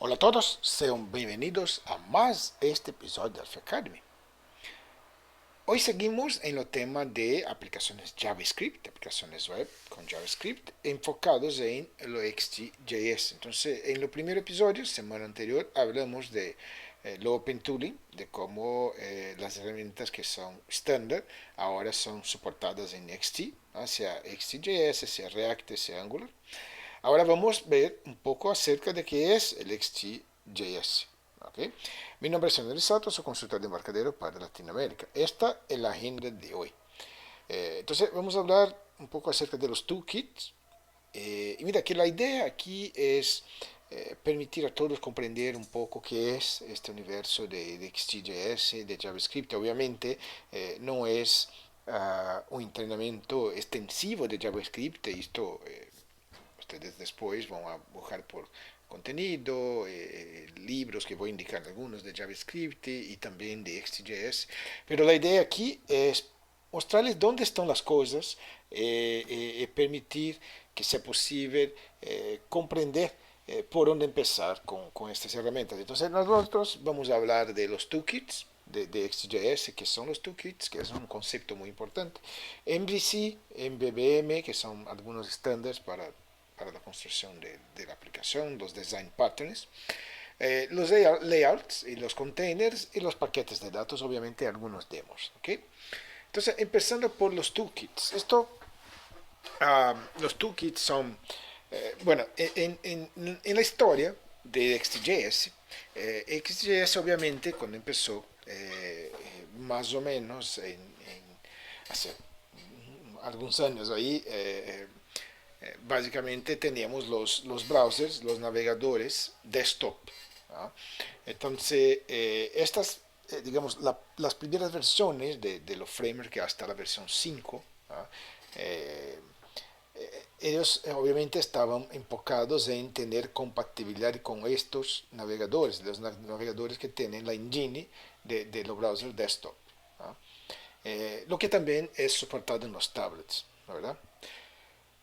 Hola a todos, sean bienvenidos a más este episodio de Alpha Academy. Hoy seguimos en el tema de aplicaciones JavaScript, aplicaciones web con JavaScript enfocados en lo XJS. Entonces, en el primer episodio, semana anterior, hablamos de lo Open Tooling, de cómo las herramientas que son estándar ahora son soportadas en XT, ¿no? Sea XJS, sea React, sea Angular. Ahora vamos a ver un poco acerca de qué es el XGJS. ¿Okay? Mi nombre es Andrés Sato, soy consultor de embarcadero para Latinoamérica. Esta es la agenda de hoy. Entonces vamos a hablar un poco acerca de los toolkits. Y mira que la idea aquí es permitir a todos comprender un poco qué es este universo de XGJS, de JavaScript. Obviamente no es un entrenamiento extensivo de JavaScript. Esto ustedes después van a buscar por contenido, libros que voy a indicar algunos de JavaScript y también de XJS. Pero la idea aquí es mostrarles dónde están las cosas y permitir que sea posible comprender por dónde empezar con estas herramientas. Entonces nosotros vamos a hablar de los toolkits de XJS, que son los toolkits, que es un concepto muy importante. MVC, MVVM, que son algunos estándares para la construcción de la aplicación, los design patterns, los layouts y los containers y los paquetes de datos, obviamente algunos demos. ¿Okay? Entonces, empezando por los toolkits. Los toolkits son, bueno, en la historia de XJS, XJS obviamente cuando empezó, más o menos hace algunos años ahí, básicamente teníamos los browsers, los navegadores desktop. ¿No? Entonces, digamos, las primeras versiones de los frameworks, que hasta la versión 5, ¿no? eh, ellos obviamente estaban enfocados en tener compatibilidad con estos navegadores, los navegadores que tienen la engine de los browsers desktop. ¿No? Lo que también es soportado en los tablets, ¿verdad?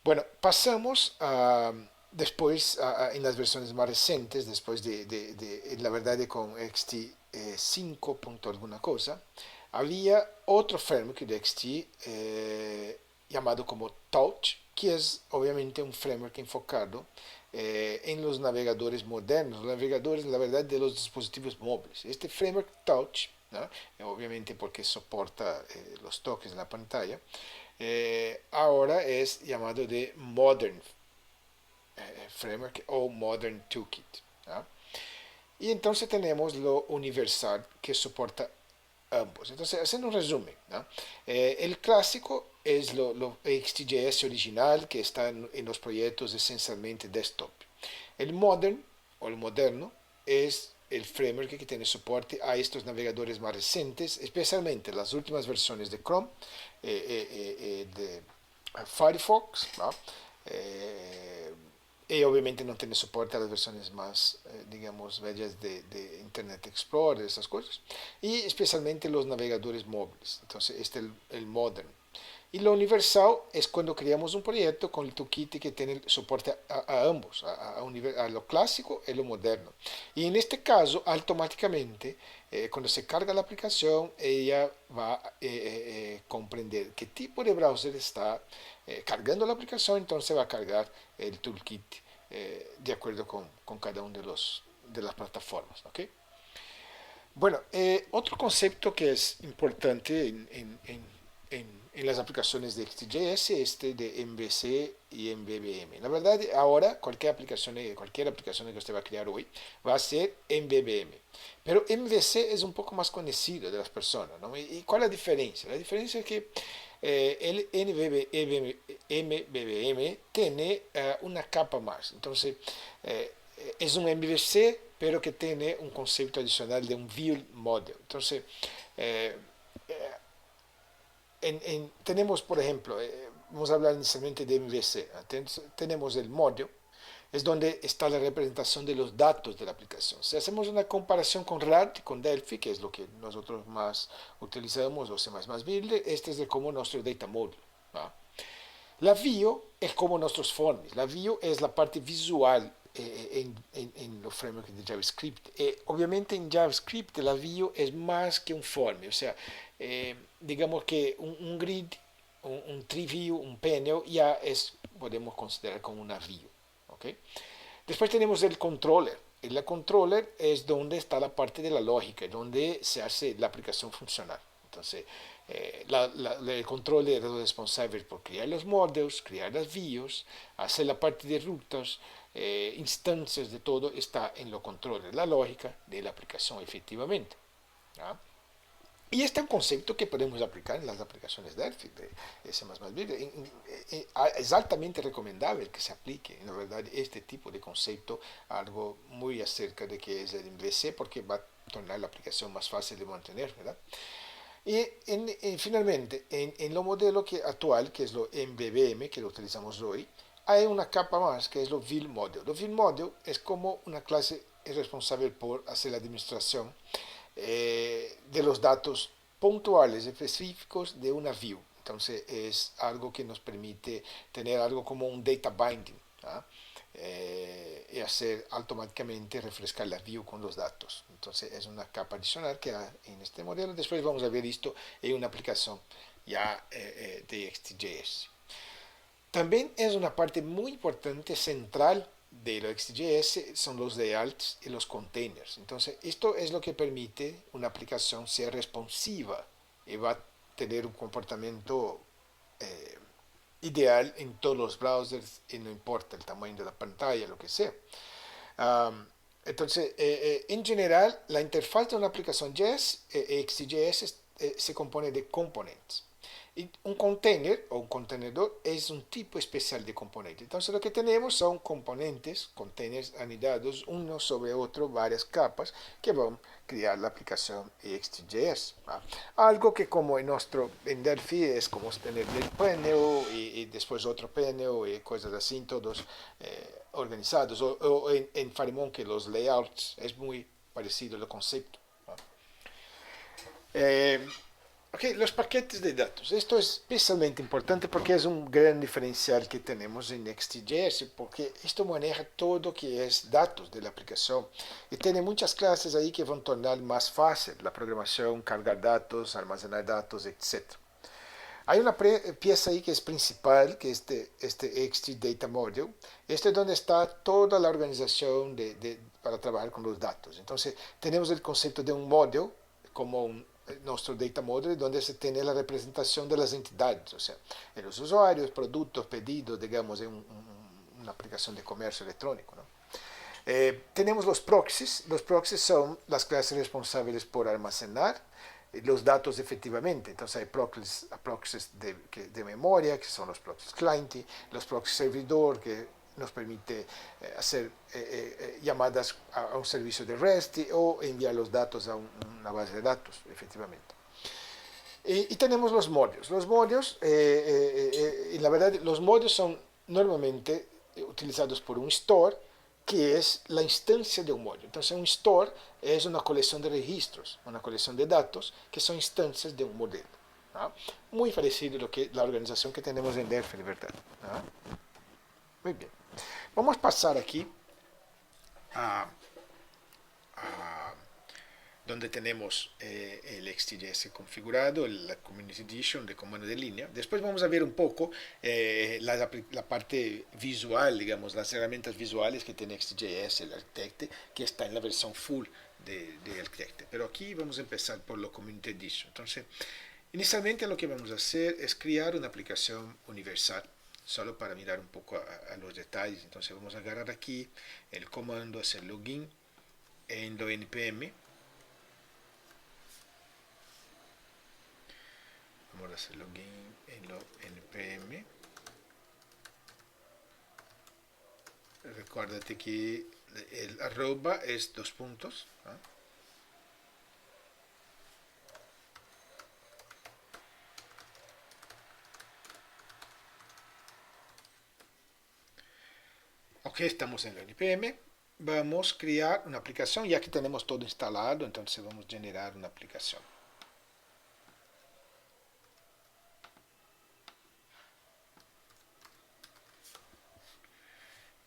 Bueno, pasamos a, después en las versiones más recientes, después la verdad de con XT 5 punto alguna cosa, había otro framework de XT llamado como Touch, que es obviamente un framework enfocado en los navegadores modernos, los navegadores, la verdad, de los dispositivos móviles. Este framework Touch, ¿no? Obviamente porque soporta los toques en la pantalla, ahora es llamado de Modern Framework o Modern Toolkit. ¿No? Y entonces tenemos lo universal que soporta ambos. Entonces, haciendo un resumen, ¿no? El clásico es lo XJS original que está en los proyectos esencialmente desktop. El modern o el moderno es el framework que tiene soporte a estos navegadores más recientes, especialmente las últimas versiones de Chrome, de Firefox, ¿no? Y obviamente no tiene soporte a las versiones más, digamos, bellas de Internet Explorer, esas cosas. Y especialmente los navegadores móviles. Entonces, este es el modern. Y lo universal es cuando creamos un proyecto con el toolkit que tiene soporte a ambos, a lo clásico y lo moderno. Y en este caso, automáticamente, cuando se carga la aplicación, ella va a comprender qué tipo de browser está cargando la aplicación, entonces va a cargar el toolkit de acuerdo con cada uno de las plataformas. ¿Okay? Bueno, otro concepto que es importante en las aplicaciones de XJS es este de MVC y MVVM. La verdad, ahora cualquier aplicación que usted va a crear hoy va a ser MVVM. Pero MVC es un poco más conocido de las personas, ¿no? ¿Y cuál es la diferencia? La diferencia es que el MVVM tiene una capa más. Entonces, es un MVC, pero que tiene un concepto adicional de un view model. Entonces, eh, tenemos, por ejemplo, vamos a hablar inicialmente de MVC. Tenemos el model, es donde está la representación de los datos de la aplicación. Si hacemos una comparación con RAD, con Delphi, que es lo que nosotros más utilizamos, o C++ Build, este es como nuestro data model. ¿No? La view es como nuestros forms. La view es la parte visual en los frameworks de JavaScript. Obviamente en JavaScript la view es más que un form, o sea, digamos que un grid, un tree view, un panel ya es, podemos considerar como una view. ¿Okay? Después tenemos el controller. El controller es donde está la parte de la lógica, donde se hace la aplicación funcional. Entonces, el controller es responsable por crear los modelos, crear las views, hacer la parte de rutas, instancias de todo, está en lo controller, la lógica de la aplicación efectivamente. ¿Ya? Y este es un concepto que podemos aplicar en las aplicaciones Delphi, de C++. Es altamente recomendable que se aplique, en verdad, este tipo de concepto, algo muy acerca de que es el MVC, porque va a tornar la aplicación más fácil de mantener, ¿verdad? Y finalmente, en lo modelo actual, que es lo MVVM, que lo utilizamos hoy, hay una capa más, que es lo Vil Model. Lo Vil Model es como una clase responsable por hacer la administración de los datos puntuales, específicos de una view. Entonces es algo que nos permite tener algo como un data binding, ¿ah? Y hacer automáticamente refrescar la view con los datos. Entonces es una capa adicional que hay en este modelo. Después vamos a ver esto en una aplicación ya de XTJS. También es una parte muy importante, central de lo XJS, son los layouts y los containers. Entonces, esto es lo que permite una aplicación ser responsiva y va a tener un comportamiento eh, ideal en todos los browsers y no importa el tamaño de la pantalla, lo que sea. Entonces, en general, la interfaz de una aplicación XJS se compone de componentes. Y un container o un contenedor es un tipo especial de componente. Entonces lo que tenemos son componentes, containers anidados uno sobre otro, varias capas que van a crear la aplicación XJS. ¿Va? Algo que como en Delphi es como tener el panel y después otro panel y cosas así, todos organizados. O en Firemonkey los layouts es muy parecido el concepto. ¿Va? Ok, los paquetes de datos. Esto es especialmente importante porque es un gran diferencial que tenemos en Next.js, porque esto maneja todo que es datos de la aplicación y tiene muchas clases ahí que van a tornar más fácil la programación, cargar datos, almacenar datos, etc. Hay una pieza ahí que es principal, que es este XT Data Module. Este es donde está toda la organización para trabajar con los datos. Entonces, tenemos el concepto de un module como nuestro data model, donde se tiene la representación de las entidades, o sea, de los usuarios, productos, pedidos, digamos, en una aplicación de comercio electrónico, ¿no? Tenemos los proxies. Los proxies son las clases responsables por almacenar los datos efectivamente. Entonces hay proxies de memoria, que son los proxies client, los proxies servidor, que nos permite hacer llamadas a un servicio de REST o enviar los datos a una base de datos, efectivamente. Y tenemos los modules. Los modules, y la verdad, los modules son normalmente utilizados por un store, que es la instancia de un módulo. Entonces, un store es una colección de registros, una colección de datos que son instancias de un modelo. ¿No? Muy parecido a lo que la organización que tenemos en Delphi, de verdad. ¿No? Muy bien. Vamos a pasar aquí a donde tenemos el XJS configurado, la Community Edition de comando de línea. Después vamos a ver un poco la parte visual, digamos, las herramientas visuales que tiene XJS, el Architect, que está en la versión full de Architect. Pero aquí vamos a empezar por la Community Edition. Entonces, inicialmente lo que vamos a hacer es crear una aplicación universal, solo para mirar un poco a los detalles. Entonces vamos a agarrar aquí el comando, hacer login en lo npm. Vamos a hacer login en lo npm. Recuérdate que el arroba es 2 puntos. ¿Ah? Ok, estamos en el npm. Vamos a crear una aplicación, ya que tenemos todo instalado, entonces vamos a generar una aplicación.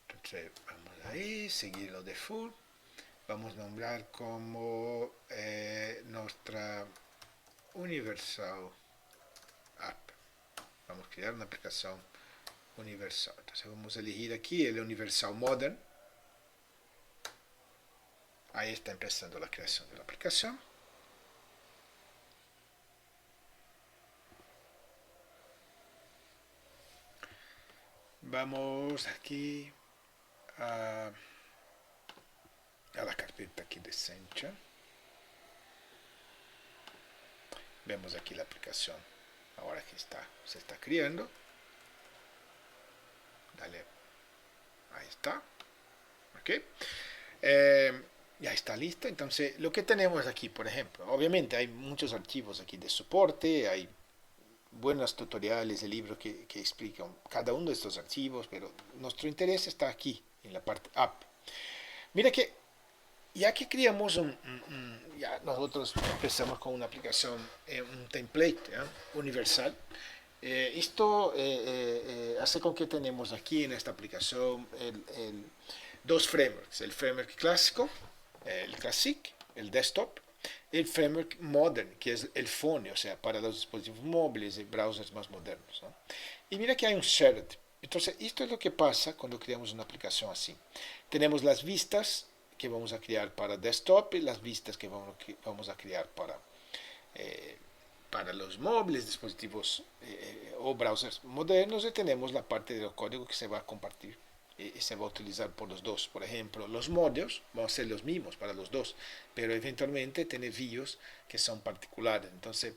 Entonces vamos a ahí, seguir lo default. Vamos a nombrar como nuestra Universal App. Vamos a crear una aplicación universal. Entonces vamos a elegir aquí el Universal Modern. Ahí está empezando la creación de la aplicación. Vamos aquí a la carpeta aquí de Sencha. Vemos aquí la aplicación. Ahora que se está creando. Dale. Ahí está. Ok. Ya está lista. Entonces, lo que tenemos aquí, por ejemplo, obviamente hay muchos archivos aquí de soporte, hay buenos tutoriales de libros que explican cada uno de estos archivos, pero nuestro interés está aquí, en la parte app. Mira que ya que creamos ya nosotros empezamos con una aplicación, un template universal. Esto hace con que tenemos aquí en esta aplicación dos frameworks, el framework clásico, el Classic, el desktop, el framework modern, que es el phone, o sea, para los dispositivos móviles y browsers más modernos, ¿no? Y mira que hay un shared. Entonces, esto es lo que pasa cuando creamos una aplicación así. Tenemos las vistas que vamos a crear para desktop y las vistas que vamos a crear para los móviles, dispositivos o browsers modernos, y tenemos la parte del código que se va a compartir y se va a utilizar por los dos. Por ejemplo, los modelos van a ser los mismos para los dos, pero eventualmente tiene views que son particulares. Entonces,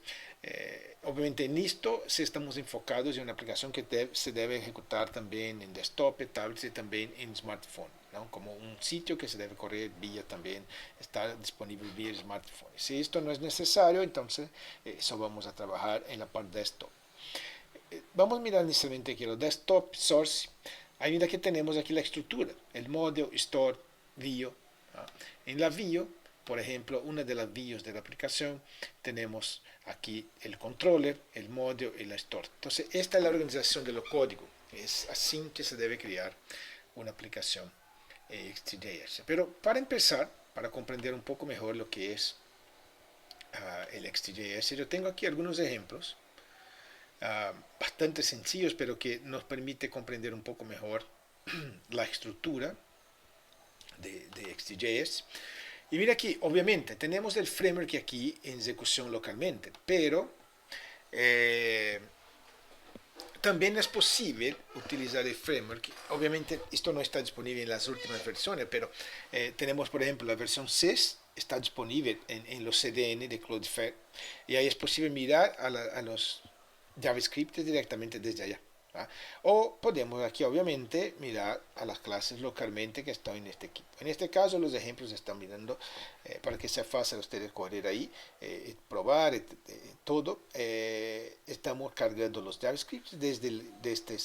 obviamente en esto sí estamos enfocados en una aplicación que se debe ejecutar también en desktop, tablets y también en smartphone, ¿no? Como un sitio que se debe correr vía también, está disponible vía smartphone. Si esto no es necesario, entonces eso vamos a trabajar en la parte desktop. Vamos a mirar inicialmente aquí los desktop, source. Ahí mira que tenemos aquí la estructura, el model, store, view. ¿No? En la view, por ejemplo, una de las views de la aplicación, tenemos aquí el controller, el model y la store. Entonces, esta es la organización de los códigos. Es así que se debe crear una aplicación XJS. Pero para empezar, para comprender un poco mejor lo que es el XJS, yo tengo aquí algunos ejemplos bastante sencillos, pero que nos permite comprender un poco mejor la estructura de XJS. Y mira aquí, obviamente, tenemos el framework aquí en ejecución localmente, pero también es posible utilizar el framework. Obviamente, esto no está disponible en las últimas versiones, pero tenemos, por ejemplo, la versión 6 está disponible en los CDN de Cloudflare, y ahí es posible mirar a los JavaScript directamente desde allá. ¿Va? O podemos aquí obviamente mirar a las clases localmente que están en este equipo. En este caso los ejemplos están mirando para que sea fácil ustedes correr ahí, probar todo. Estamos cargando los JavaScript de este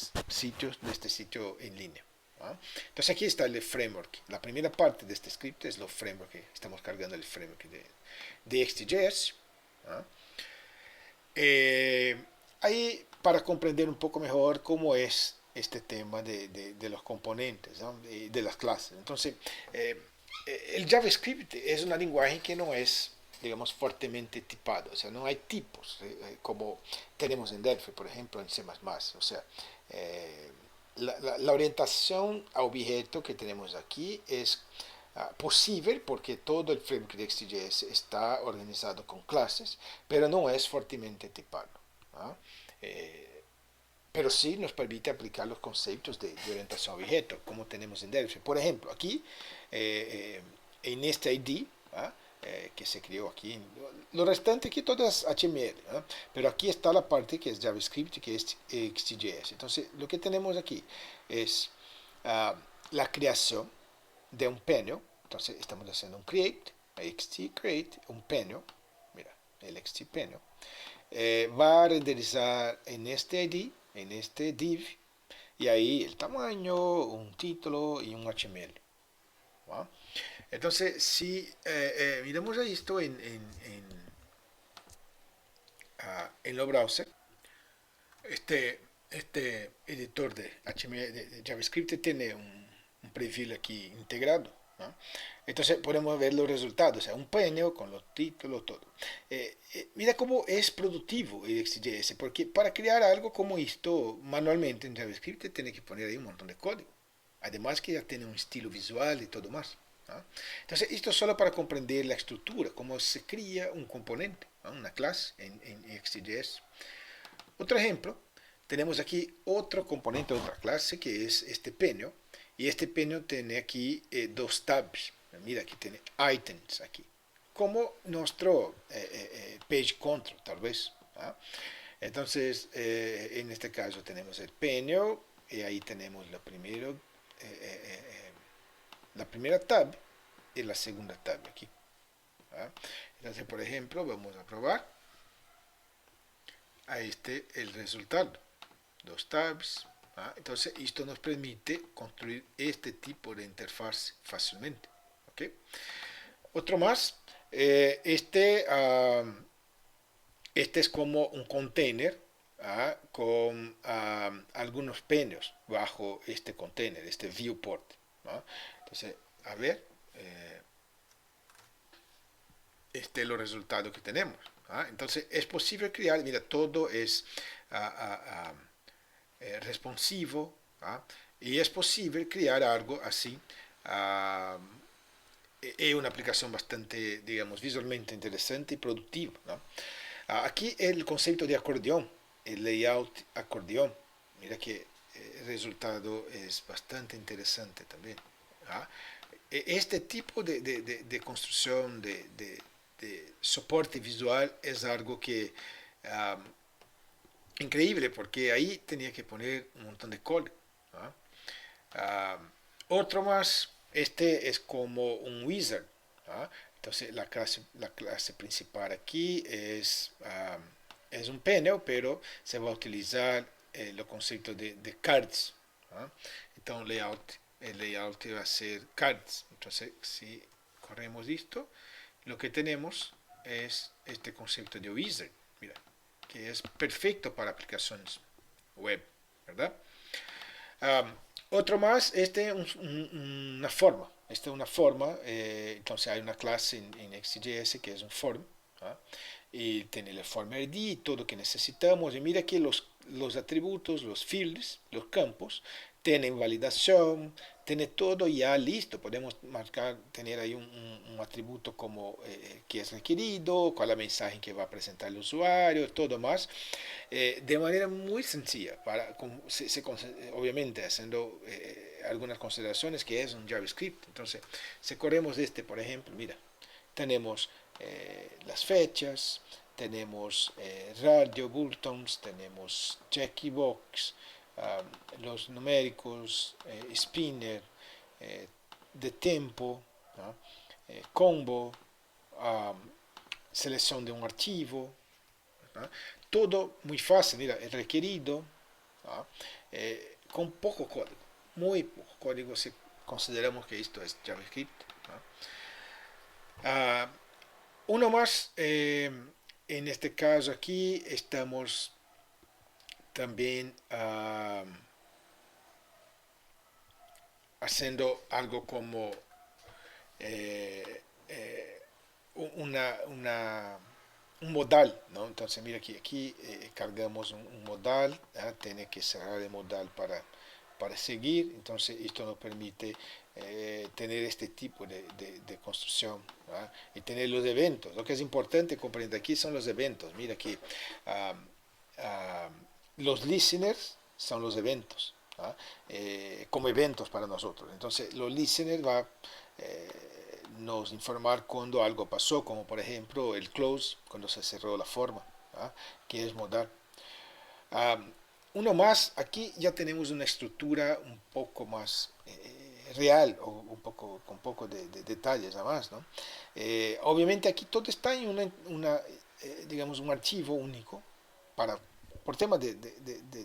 sitio en línea. ¿Va? Entonces aquí está el framework. La primera parte de este script es los framework que estamos cargando, el framework de XJS. Ahí para comprender un poco mejor cómo es este tema de los componentes, ¿no? De las clases. Entonces, el JavaScript es una lenguaje que no es, digamos, fuertemente tipado, o sea, no hay tipos como tenemos en Delphi, por ejemplo, en C++, o sea, la orientación a objeto que tenemos aquí es posible porque todo el framework de XJS está organizado con clases, pero no es fuertemente tipado. ¿Ah? Pero sí nos permite aplicar los conceptos de orientación a objeto, como tenemos en Delphi. Por ejemplo, aquí, en este ID, ¿ah? Que se creó aquí, lo restante aquí todo es HTML, ¿ah? Pero aquí está la parte que es JavaScript, que es XJS. Entonces, lo que tenemos aquí es la creación de un panel. Entonces, estamos haciendo un create, create, un panel, mira, el panel. Va a renderizar en este ID, en este div, y ahí el tamaño, un título y un HTML. ¿Va? Entonces, si miramos esto en los browsers, este editor de HTML, de JavaScript tiene un prefil aquí integrado, ¿no? Entonces podemos ver los resultados, o sea, un panel con los títulos, todo. Mira cómo es productivo el XJS, porque para crear algo como esto manualmente en JavaScript tiene que poner ahí un montón de código. Además que ya tiene un estilo visual y todo más, ¿no? Entonces esto es solo para comprender la estructura, cómo se crea un componente, ¿no? Una clase en XJS. Otro ejemplo, tenemos aquí otro componente, otra clase, que es este penio. Y este penio tiene aquí dos tabs. Mira, aquí tiene items aquí. Como nuestro page control, tal vez. ¿Ah? Entonces, en este caso tenemos el penio y ahí tenemos la primera tab y la segunda tab aquí. ¿Ah? Entonces, por ejemplo, vamos a probar. Ahí está el resultado. Dos tabs. ¿Ah? Entonces, esto nos permite construir este tipo de interfaz fácilmente. ¿Okay? Otro más. Este es como un container con algunos peños bajo este container, este viewport. ¿No? Entonces, a ver, este es los resultados que tenemos. Entonces, es posible crear, mira, todo es responsivo, y es posible crear algo así. Es una aplicación bastante, digamos, visualmente interesante y productiva, ¿no? Aquí el concepto de acordeón, el layout acordeón, mira que el resultado es bastante interesante también. ¿Ah? Este tipo de construcción, de soporte visual es algo que um, increíble porque ahí tenía que poner un montón de código. ¿Ah? Otro más, este es como un wizard. ¿Ah? Entonces la clase principal aquí es un panel, pero se va a utilizar el concepto de cards. ¿Ah? Entonces el layout va a ser cards. Entonces si corremos esto, lo que tenemos es este concepto de wizard, mira, que es perfecto para aplicaciones web, ¿verdad? Um, Otro más, una forma. Esta es una forma, entonces hay una clase en XJS que es un form, ¿ah? Y tiene el form ID, todo lo que necesitamos. Y mira que los atributos, los fields, los campos, tienen validación, tiene todo ya listo. Podemos marcar, tener ahí un atributo como que es requerido, cuál es la mensaje que va a presentar el usuario, todo más de manera muy sencilla, obviamente haciendo algunas consideraciones que es un JavaScript. Entonces, si corremos por ejemplo, mira, tenemos las fechas, tenemos radio buttons, tenemos checkbox, los numéricos, spinner, de tempo, ¿no? Combo, um, selección de un archivo, ¿no? Todo muy fácil, mira, es requerido, ¿no? Con poco código, muy poco código si consideramos que esto es JavaScript, ¿no? Uno más, en este caso aquí estamos también haciendo algo como eh, eh, una un modal, ¿no? Entonces mira aquí cargamos un modal, tiene que cerrar el modal para seguir. Entonces esto nos permite tener este tipo de construcción, ¿verdad? Y tener los eventos. Lo que es importante comprender aquí son los eventos. Mira que um, los listeners son los eventos, ¿verdad? Como eventos para nosotros. Entonces los listeners va nos informar cuando algo pasó, como por ejemplo el close, cuando se cerró la forma, ¿ah? Que es modal. Um, Uno más, aquí ya tenemos una estructura un poco más real o con un poco de detalles además, ¿no? Obviamente aquí todo está en digamos, un archivo único para, por tema de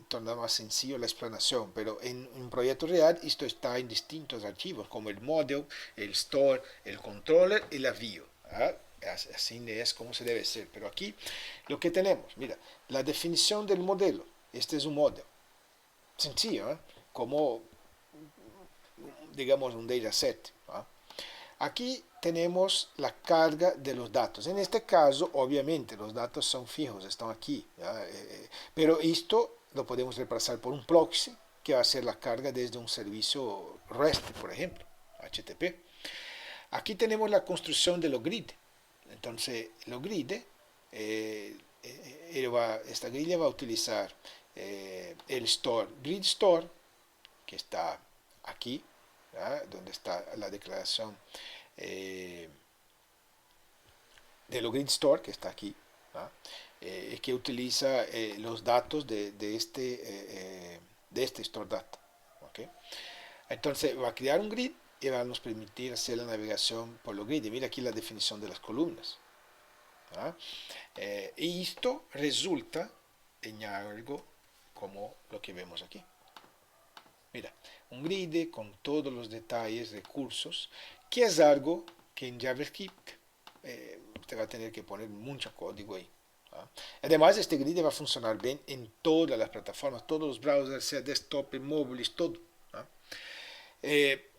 tornar más sencillo la explanación, pero en un proyecto real esto está en distintos archivos, como el model, el store, el controller y la view. ¿Ah? Así es como se debe ser. Pero aquí lo que tenemos, mira, la definición del modelo. Este es un modelo. Sencillo, ¿eh? Como digamos, un dataset. Aquí tenemos la carga de los datos. En este caso, obviamente, los datos son fijos, están aquí. Pero esto lo podemos reemplazar por un proxy que va a hacer la carga desde un servicio REST, por ejemplo, HTTP. Aquí tenemos la construcción de los grid. Entonces, los grid, esta grilla va a utilizar el store, grid store, que está aquí, donde está la declaración de lo grid store, que está aquí, que utiliza los datos de este store data. ¿Okay? Entonces va a crear un grid y va a nos permitir hacer la navegación por los grid. Y mira aquí la definición de las columnas. Y esto resulta en algo como lo que vemos aquí. Mira, un grid con todos los detalles, recursos, que es algo que en JavaScript usted va a tener que poner mucho código ahí. Además, este grid va a funcionar bien en todas las plataformas, todos los browsers, sea desktop, móviles, todo.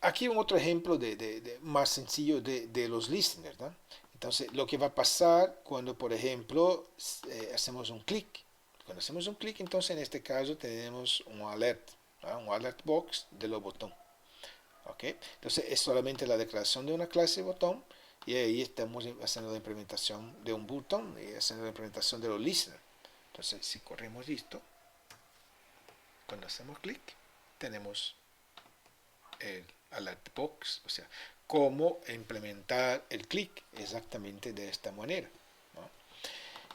Aquí un otro ejemplo más sencillo de los listeners. Entonces, lo que va a pasar cuando, por ejemplo, hacemos un clic. Cuando hacemos un clic, entonces en este caso tenemos un alert box de los botones. ¿Okay? Entonces, es solamente la declaración de una clase de botón y ahí estamos haciendo la implementación de un botón y haciendo la implementación de los listeners. Entonces, si corremos esto, cuando hacemos clic, tenemos el alert box, o sea, cómo implementar el clic exactamente de esta manera.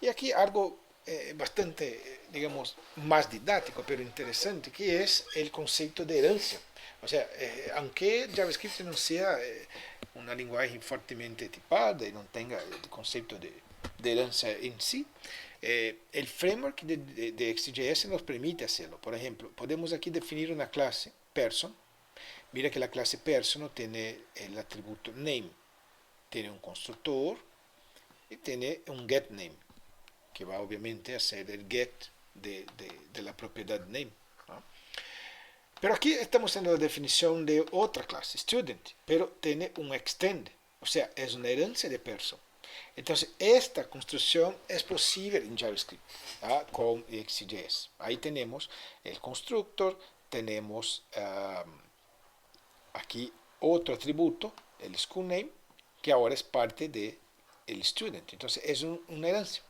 Y aquí algo bastante, digamos, más didáctico, pero interesante, que es el concepto de herencia. O sea, aunque JavaScript no sea una lenguaje fuertemente tipada y no tenga el concepto de herencia en sí, el framework de XJS nos permite hacerlo. Por ejemplo, podemos aquí definir una clase person. Mira que la clase person tiene el atributo name, tiene un constructor y tiene un getName, que va obviamente a ser el get de la propiedad name. Pero aquí estamos en la definición de otra clase, student, pero tiene un extend, o sea, es una herencia de person. Entonces, esta construcción es posible en JavaScript con XJS. Ahí tenemos el constructor, tenemos aquí otro atributo, el school name, que ahora es parte de el student. Entonces, es una herencia.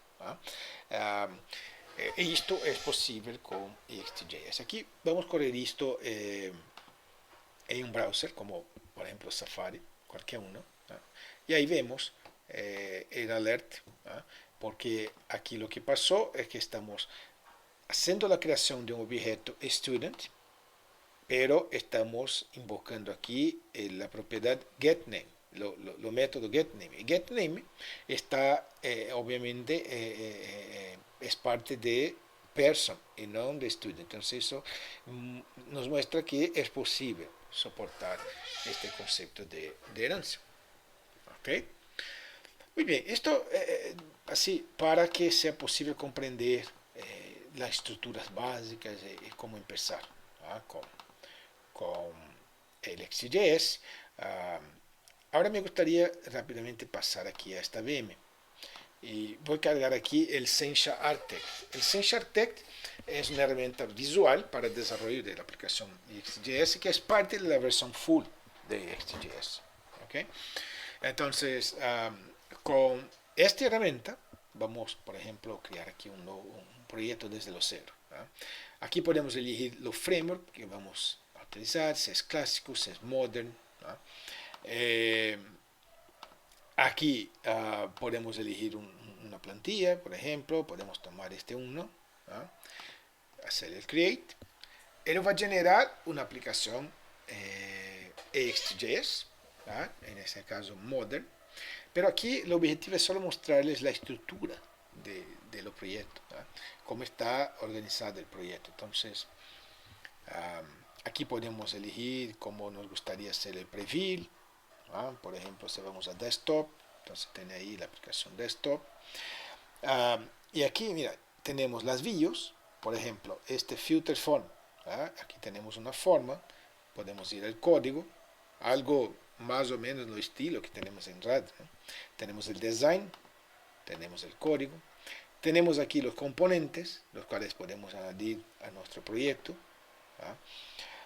Esto es posible con XJS. Aquí vamos a correr esto en un browser, como por ejemplo Safari, cualquier uno. Y ahí vemos el alert, porque aquí lo que pasó es que estamos haciendo la creación de un objeto student, pero estamos invocando aquí la propiedad getName, lo método getName. GetName está, obviamente, es parte de person y no de student. Entonces eso nos muestra que es posible soportar este concepto de herencia. ¿Okay? Muy bien, esto así para que sea posible comprender las estructuras básicas y cómo empezar con el XJS. Ahora me gustaría rápidamente pasar aquí a esta VM. Y voy a cargar aquí el Sencha Architect. El Sencha Architect es una herramienta visual para el desarrollo de la aplicación XJS que es parte de la versión full de XJS. ¿Okay? Entonces, con esta herramienta vamos, por ejemplo, a crear aquí un proyecto desde lo cero. Aquí podemos elegir los frameworks que vamos a utilizar, si es clásico, si es modern. Aquí podemos elegir una plantilla, por ejemplo, podemos tomar este uno, hacer el create. Él va a generar una aplicación XJS, en este caso modern, pero aquí el objetivo es solo mostrarles la estructura de los proyectos, cómo está organizado el proyecto. Entonces, aquí podemos elegir cómo nos gustaría hacer el preview. Por ejemplo, si vamos a desktop, entonces tiene ahí la aplicación desktop. Y aquí, mira, tenemos las views, por ejemplo, este filter form. Aquí tenemos una forma, podemos ir al código algo más o menos lo estilo que tenemos en RAD, ¿no? Tenemos el design, tenemos el código, tenemos aquí los componentes, los cuales podemos añadir a nuestro proyecto,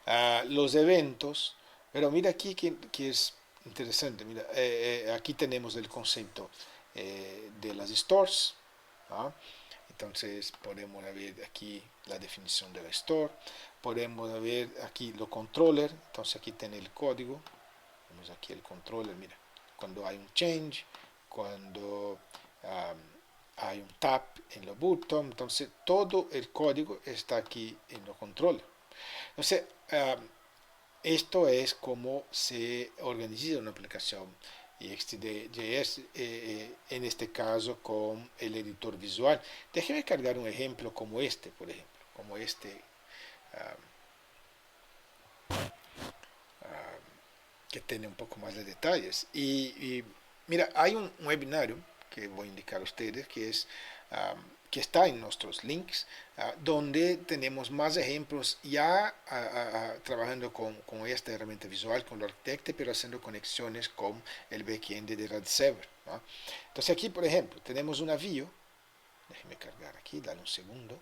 ¿ah? Los eventos, pero mira aquí que es interesante, mira, aquí tenemos el concepto de las stores, ¿ah? Entonces podemos ver aquí la definición de la store, podemos ver aquí los controller, entonces aquí tiene el código, vemos aquí el controller, mira, cuando hay un change, cuando hay un tap en los botón, entonces todo el código está aquí en los controller. Entonces, esto es como se organiza una aplicación XJS, en este caso con el editor visual. Déjeme cargar un ejemplo como este, por ejemplo, como este, um, que tiene un poco más de detalles. Y mira, hay un webinario que voy a indicar a ustedes que es que está en nuestros links, donde tenemos más ejemplos ya trabajando con esta herramienta visual, con el arquitecto, pero haciendo conexiones con el backend de Red Server, ¿no? Entonces aquí, por ejemplo, tenemos una view, déjeme cargar aquí, dale un segundo,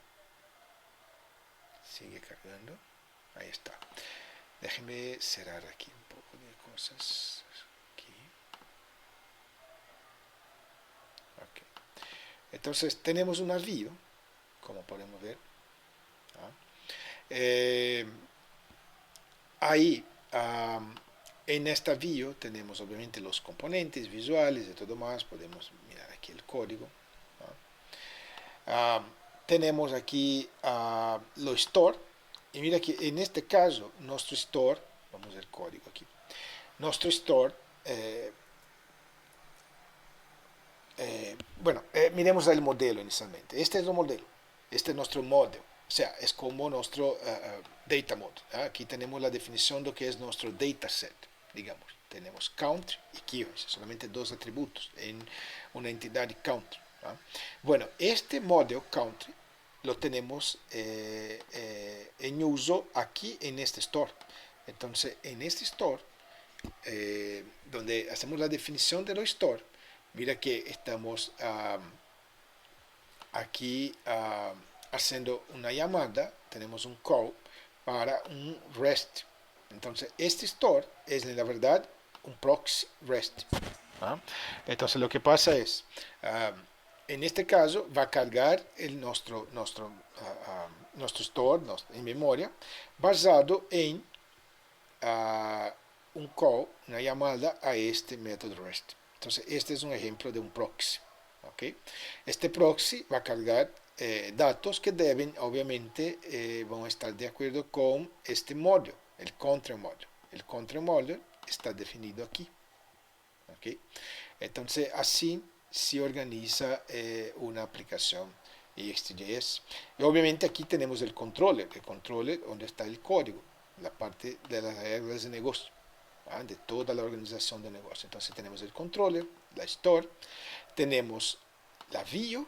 sigue cargando, ahí está. Déjeme cerrar aquí un poco de cosas. Aquí. Okay. Entonces tenemos una view, como podemos ver. ¿Ah? Ahí, en esta view tenemos obviamente los componentes visuales y todo más. Podemos mirar aquí el código. Tenemos aquí lo store. Y mira que en este caso, nuestro store, vamos a ver el código aquí. Nuestro store, bueno, miremos el modelo inicialmente. Este es el modelo, este es nuestro modelo. O sea, es como nuestro data mode. Aquí tenemos la definición de lo que es nuestro dataset, digamos. Tenemos country y keywords, solamente dos atributos en una entidad de country. Bueno, este modelo country lo tenemos en uso aquí en este store. Entonces, en este store, donde hacemos la definición de los store, mira que estamos aquí haciendo una llamada, tenemos un call para un REST. Entonces, este store es en la verdad un proxy REST. Entonces, lo que pasa es, en este caso, va a cargar nuestro store en memoria basado en un call, una llamada a este método REST. Entonces, este es un ejemplo de un proxy. ¿Okay? Este proxy va a cargar datos que deben, obviamente, van a estar de acuerdo con este módulo, el control module. El control module está definido aquí. ¿Okay? Entonces, así se organiza una aplicación XJS. Y obviamente aquí tenemos el controller donde está el código, la parte de las reglas de negocio, de toda la organización de negocio. Entonces tenemos el controller, la store, tenemos la view,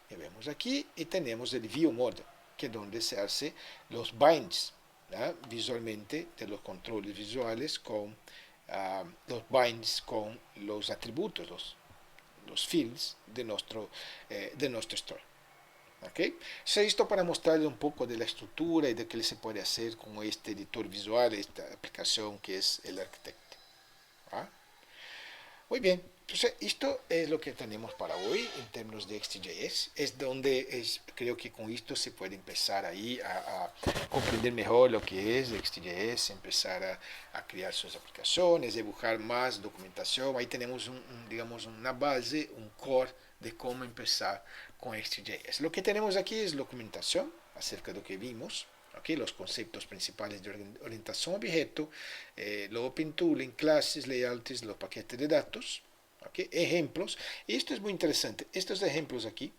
que vemos aquí, y tenemos el view mode, que es donde se hace los binds, visualmente, de los controles visuales con los binds con los atributos, los fields de nuestro store. ¿Okay? So, esto para mostrarles un poco de la estructura y de qué se puede hacer con este editor visual, esta aplicación que es el arquitecto. ¿Ah? Muy bien, entonces esto es lo que tenemos para hoy en términos de XJS. Es donde creo que con esto se puede empezar ahí a comprender mejor lo que es XJS, empezar a crear sus aplicaciones, dibujar más documentación. Ahí tenemos digamos una base, un core de cómo empezar con XJS. Lo que tenemos aquí es documentación acerca de lo que vimos. Okay, los conceptos principales de orientación a objeto, los open tooling, clases, layouts, los paquetes de datos, okay, ejemplos. Y esto es muy interesante. Estos ejemplos aquí,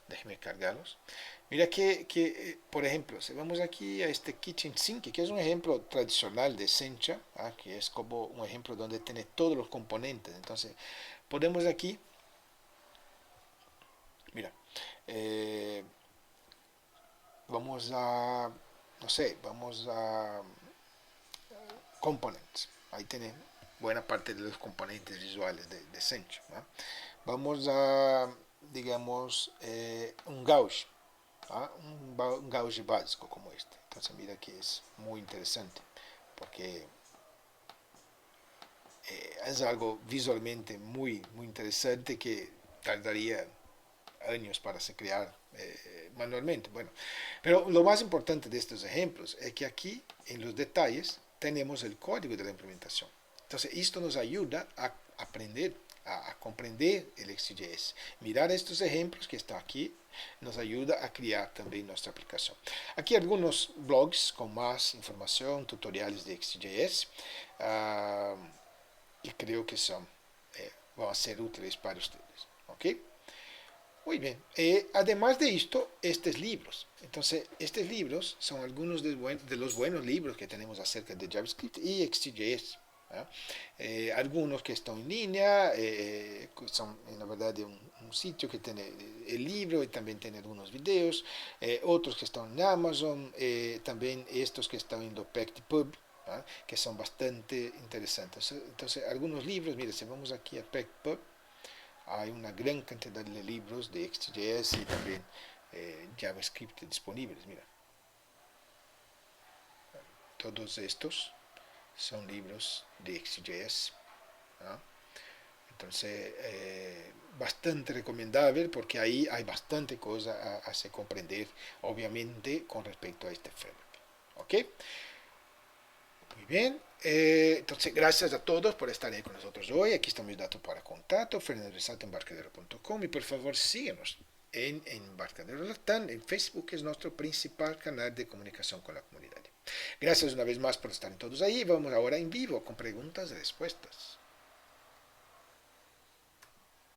déjenme cargarlos. Mira que por ejemplo, si vamos aquí a este Kitchen Sink, que es un ejemplo tradicional de Sencha, que es como un ejemplo donde tiene todos los componentes. Entonces, podemos aquí, mira, vamos a, no sé, vamos a components. Ahí tiene buena parte de los componentes visuales de Sencho, ¿no? Vamos a, digamos, un gauge, ¿ah? Un gauge básico como este. Entonces mira que es muy interesante porque es algo visualmente muy interesante que tardaría años para se crear manualmente. Bueno, pero lo más importante de estos ejemplos es que aquí en los detalles tenemos el código de la implementación. Entonces esto nos ayuda a aprender, a comprender el XJS. Mirar estos ejemplos que están aquí nos ayuda a crear también nuestra aplicación. Aquí algunos blogs con más información, tutoriales de XJS, que creo que son, van a ser útiles para ustedes. ¿Ok? Muy bien. Además de esto, estos libros. Entonces, estos libros son algunos de los buenos libros que tenemos acerca de JavaScript y XJS. ¿Ah? Algunos que están en línea, son en la verdad de un sitio que tiene el libro y también tiene algunos videos, otros que están en Amazon, también estos que están en PubPub, ¿ah? Que son bastante interesantes. Entonces, algunos libros, mire, si vamos aquí a PubPub, hay una gran cantidad de libros de XJS y también JavaScript disponibles. Mira, todos estos son libros de XJS, ¿no? Entonces, bastante recomendable porque ahí hay bastante cosa a se comprender, obviamente, con respecto a este framework. ¿Ok? Muy bien. Entonces, gracias a todos por estar ahí con nosotros hoy. Aquí están mis datos para contacto, fernandoresaltoembarcadero.com, y por favor síguenos en Embarcadero Latam. En Facebook es nuestro principal canal de comunicación con la comunidad. Gracias una vez más por estar todos ahí. Vamos ahora en vivo con preguntas y respuestas.